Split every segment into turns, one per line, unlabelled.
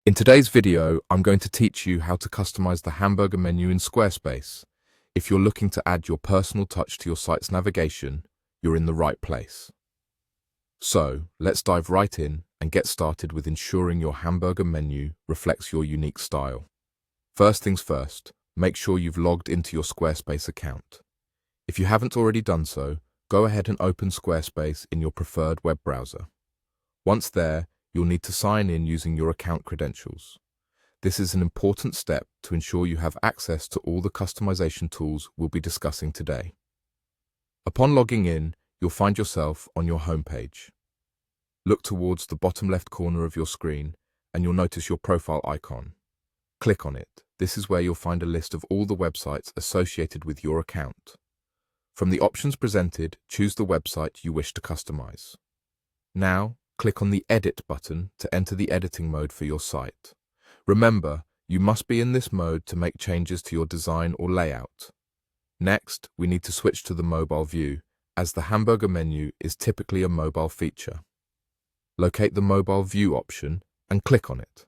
In today's video, I'm going to teach you how to customize the hamburger menu in Squarespace. If you're looking to add your personal touch to your site's navigation, you're in the right place. So, let's dive right in and get started with ensuring your hamburger menu reflects your unique style. First things first, make sure you've logged into your Squarespace account. If you haven't already done so, go ahead and open Squarespace in your preferred web browser. Once there, you'll need to sign in using your account credentials. This is an important step to ensure you have access to all the customization tools we'll be discussing today. Upon logging in, you'll find yourself on your homepage. Look towards the bottom left corner of your screen and you'll notice your profile icon. Click on it. This is where you'll find a list of all the websites associated with your account. From the options presented, choose the website you wish to customize. Now, click on the Edit button to enter the editing mode for your site. Remember, you must be in this mode to make changes to your design or layout. Next, we need to switch to the mobile view, as the hamburger menu is typically a mobile feature. Locate the mobile view option and click on it.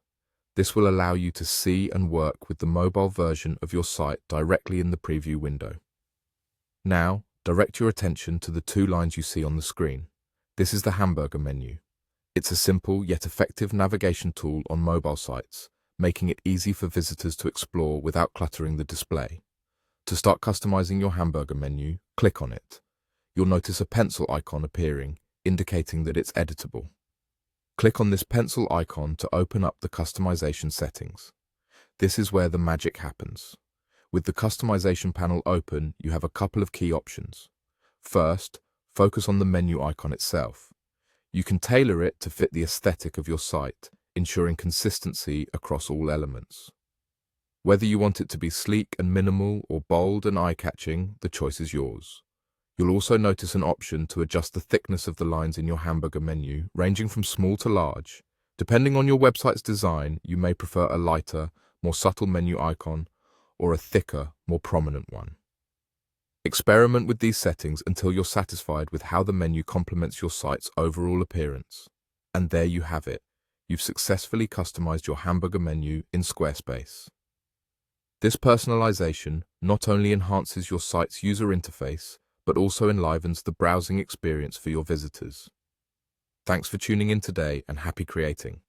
This will allow you to see and work with the mobile version of your site directly in the preview window. Now, direct your attention to the two lines you see on the screen. This is the hamburger menu. It's a simple yet effective navigation tool on mobile sites, making it easy for visitors to explore without cluttering the display. To start customizing your hamburger menu, click on it. You'll notice a pencil icon appearing, indicating that it's editable. Click on this pencil icon to open up the customization settings. This is where the magic happens. With the customization panel open, you have a couple of key options. First, focus on the menu icon itself. You can tailor it to fit the aesthetic of your site, ensuring consistency across all elements. Whether you want it to be sleek and minimal or bold and eye-catching, the choice is yours. You'll also notice an option to adjust the thickness of the lines in your hamburger menu, ranging from small to large. Depending on your website's design, you may prefer a lighter, more subtle menu icon, or a thicker, more prominent one. Experiment with these settings until you're satisfied with how the menu complements your site's overall appearance. And there you have it. You've successfully customized your hamburger menu in Squarespace. This personalization not only enhances your site's user interface, but also enlivens the browsing experience for your visitors. Thanks for tuning in today and happy creating.